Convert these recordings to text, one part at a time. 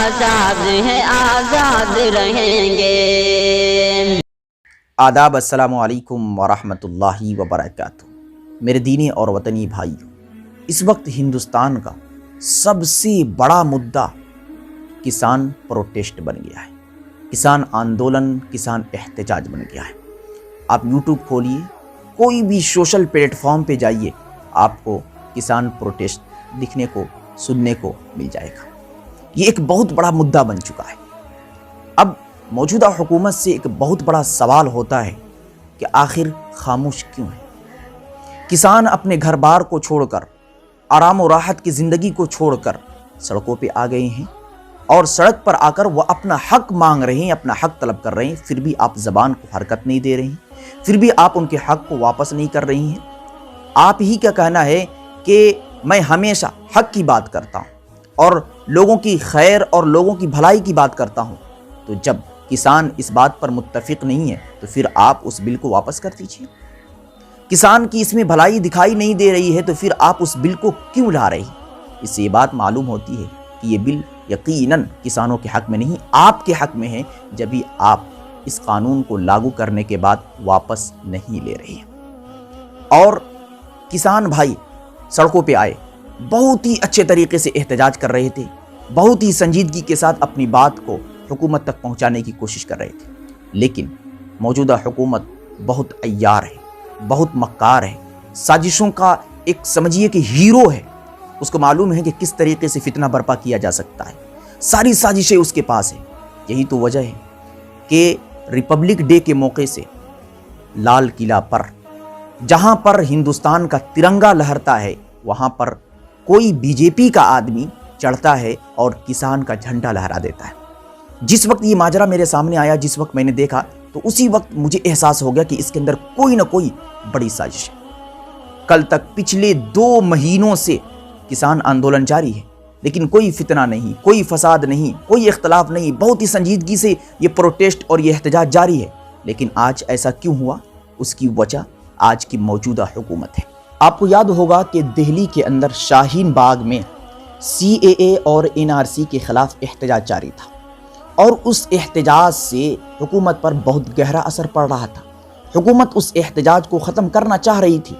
آزاد ہیں آزاد رہیں گے۔ آداب، السلام علیکم ورحمۃ اللہ وبرکاتہ۔ میرے دینی اور وطنی بھائیوں، اس وقت ہندوستان کا سب سے بڑا مدعا کسان پروٹیسٹ بن گیا ہے، کسان آندولن، کسان احتجاج بن گیا ہے۔ آپ یوٹیوب کھولیے، کوئی بھی سوشل پلیٹ فارم پہ جائیے، آپ کو کسان پروٹیسٹ دکھنے کو، سننے کو مل جائے گا۔ یہ ایک بہت بڑا مدعا بن چکا ہے۔ اب موجودہ حکومت سے ایک بہت بڑا سوال ہوتا ہے کہ آخر خاموش کیوں ہے؟ کسان اپنے گھر بار کو چھوڑ کر، آرام و راحت کی زندگی کو چھوڑ کر سڑکوں پہ آ گئے ہیں، اور سڑک پر آ کر وہ اپنا حق مانگ رہے ہیں، اپنا حق طلب کر رہے ہیں، پھر بھی آپ زبان کو حرکت نہیں دے رہے ہیں، پھر بھی آپ ان کے حق کو واپس نہیں کر رہی ہیں۔ آپ ہی کا کہنا ہے کہ میں ہمیشہ حق کی بات کرتا ہوں اور لوگوں کی خیر اور لوگوں کی بھلائی کی بات کرتا ہوں، تو جب کسان اس بات پر متفق نہیں ہے تو پھر آپ اس بل کو واپس کر دیجیے۔ کسان کی اس میں بھلائی دکھائی نہیں دے رہی ہے تو پھر آپ اس بل کو کیوں لا رہی؟ اس سے یہ بات معلوم ہوتی ہے کہ یہ بل یقیناً کسانوں کے حق میں نہیں، آپ کے حق میں ہے، جبھی آپ اس قانون کو لاگو کرنے کے بعد واپس نہیں لے رہے ہیں۔ اور کسان بھائی سڑکوں پہ آئے، بہت ہی اچھے طریقے سے احتجاج کر رہے تھے، بہت ہی سنجیدگی کے ساتھ اپنی بات کو حکومت تک پہنچانے کی کوشش کر رہے تھے، لیکن موجودہ حکومت بہت عیار ہے، بہت مکار ہے، سازشوں کا ایک سمجھیے کہ ہیرو ہے۔ اس کو معلوم ہے کہ کس طریقے سے فتنہ برپا کیا جا سکتا ہے، ساری سازشیں اس کے پاس ہیں۔ یہی تو وجہ ہے کہ ریپبلک ڈے کے موقع سے لال قلعہ پر، جہاں پر ہندوستان کا ترنگا لہرتا ہے، وہاں پر کوئی بی جے پی کا آدمی چڑھتا ہے اور کسان کا جھنڈا لہرا دیتا ہے۔ جس وقت یہ ماجرا میرے سامنے آیا، جس وقت میں نے دیکھا، تو اسی وقت مجھے احساس ہو گیا کہ اس کے اندر کوئی نہ کوئی بڑی سازش ہے۔ کل تک پچھلے 2 مہینوں سے کسان آندولن جاری ہے، لیکن کوئی فتنہ نہیں، کوئی فساد نہیں، کوئی اختلاف نہیں، بہت ہی سنجیدگی سے یہ پروٹیسٹ اور یہ احتجاج جاری ہے۔ لیکن آج ایسا کیوں ہوا؟ اس کی وجہ آج کی موجودہ حکومت ہے۔ آپ کو یاد ہوگا کہ دہلی کے اندر شاہین باغ میں CAA اور NRC کے خلاف احتجاج جاری تھا، اور اس احتجاج سے حکومت پر بہت گہرا اثر پڑ رہا تھا۔ حکومت اس احتجاج کو ختم کرنا چاہ رہی تھی،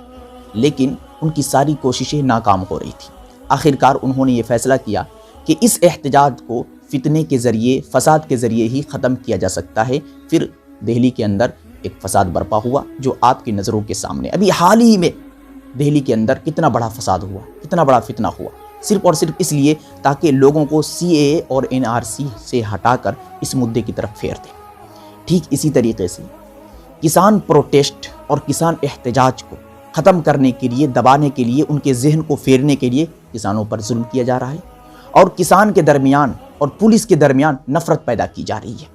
لیکن ان کی ساری کوششیں ناکام ہو رہی تھی۔ آخرکار انہوں نے یہ فیصلہ کیا کہ اس احتجاج کو فتنے کے ذریعے، فساد کے ذریعے ہی ختم کیا جا سکتا ہے۔ پھر دہلی کے اندر ایک فساد برپا ہوا جو آپ کی نظروں کے سامنے، ابھی حال ہی میں دہلی کے اندر کتنا بڑا فساد ہوا، کتنا بڑا فتنہ ہوا، صرف اور صرف اس لیے تاکہ لوگوں کو CAA اور NRC سے ہٹا کر اس مدعے کی طرف پھیر دیں۔ ٹھیک اسی طریقے سے کسان پروٹیسٹ اور کسان احتجاج کو ختم کرنے کے لیے، دبانے کے لیے، ان کے ذہن کو پھیرنے کے لیے کسانوں پر ظلم کیا جا رہا ہے، اور کسان کے درمیان اور پولیس کے درمیان نفرت پیدا کی جا رہی ہے۔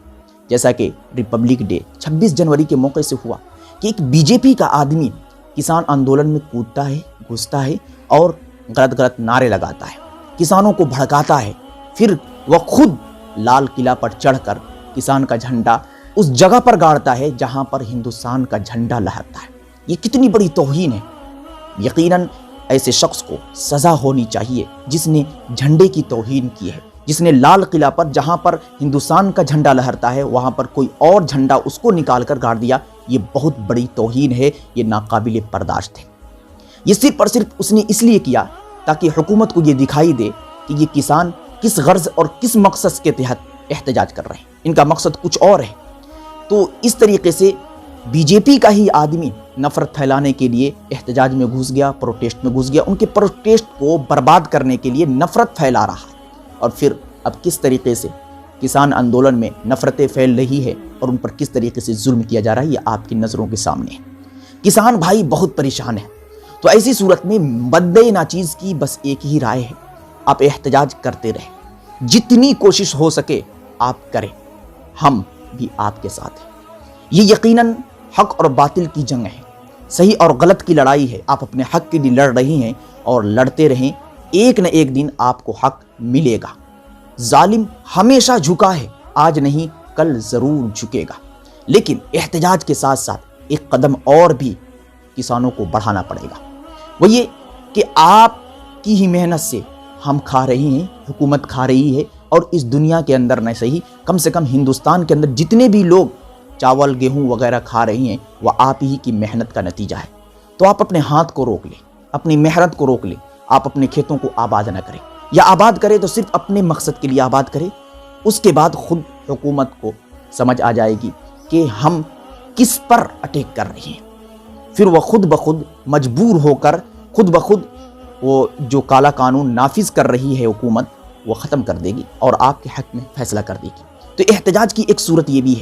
جیسا کہ ریپبلک ڈے 26 جنوری کے موقع سے ہوا کہ ایک BJP کا آدمی کسان آندولن میں کودتا ہے، گھستا ہے اور غلط نعرے لگاتا ہے، کسانوں کو بھڑکاتا ہے، پھر وہ خود لال قلعہ پر چڑھ کر کسان کا جھنڈا اس جگہ پر گاڑتا ہے جہاں پر ہندوستان کا جھنڈا لہرتا ہے۔ یہ کتنی بڑی توہین ہے۔ یقیناً ایسے شخص کو سزا ہونی چاہیے جس نے جھنڈے کی توہین کی ہے، جس نے لال قلعہ پر، جہاں پر ہندوستان کا جھنڈا لہرتا ہے، وہاں پر کوئی اور جھنڈا اس کو نکال کر گاڑ دیا۔ یہ بہت بڑی توہین ہے، یہ ناقابل برداشت ہے۔ یہ صرف اور صرف اس نے اس لیے کیا تاکہ حکومت کو یہ دکھائی دے کہ یہ کسان کس غرض اور کس مقصد کے تحت احتجاج کر رہے ہیں، ان کا مقصد کچھ اور ہے۔ تو اس طریقے سے BJP کا ہی آدمی نفرت پھیلانے کے لیے احتجاج میں گھس گیا، پروٹیسٹ میں گھس گیا، ان کے پروٹیسٹ کو برباد کرنے کے لیے نفرت پھیلا رہا ہے۔ اور پھر اب کس طریقے سے کسان آندولن میں نفرتیں پھیل رہی ہے اور ان پر کس طریقے سے ظلم کیا جا رہا ہے، یہ آپ کی نظروں کے سامنے ہے۔ کسان بھائی بہت پریشان ہیں۔ تو ایسی صورت میں بدِ ناچیز کی بس ایک ہی رائے ہے، آپ احتجاج کرتے رہیں، جتنی کوشش ہو سکے آپ کریں، ہم بھی آپ کے ساتھ ہیں۔ یہ یقیناً حق اور باطل کی جنگ ہے، صحیح اور غلط کی لڑائی ہے۔ آپ اپنے حق کے لیے لڑ رہی ہیں اور لڑتے رہیں، ایک نہ ایک دن آپ کو حق ملے گا۔ ظالم ہمیشہ جھکا ہے، آج نہیں کل ضرور جھکے گا، لیکن احتجاج کے ساتھ ساتھ ایک قدم اور بھی کسانوں کو بڑھانا پڑے گا۔ وہ یہ کہ آپ کی ہی محنت سے ہم کھا رہے ہیں، حکومت کھا رہی ہے، اور اس دنیا کے اندر نہ صحیح کم سے کم ہندوستان کے اندر جتنے بھی لوگ چاول گیہوں وغیرہ کھا رہی ہیں وہ آپ ہی کی محنت کا نتیجہ ہے۔ تو آپ اپنے ہاتھ کو روک لیں، اپنی محنت کو روک لیں، آپ اپنے کھیتوں کو آباد نہ کریں، یا آباد کریں تو صرف اپنے مقصد کے لیے آباد کریں۔ اس کے بعد خود حکومت کو سمجھ آ جائے گی کہ ہم کس پر اٹیک کر رہے ہیں، پھر وہ خود بخود مجبور ہو کر خود بخود وہ جو کالا قانون نافذ کر رہی ہے حکومت وہ ختم کر دے گی اور آپ کے حق میں فیصلہ کر دے گی۔ تو احتجاج کی ایک صورت یہ بھی ہے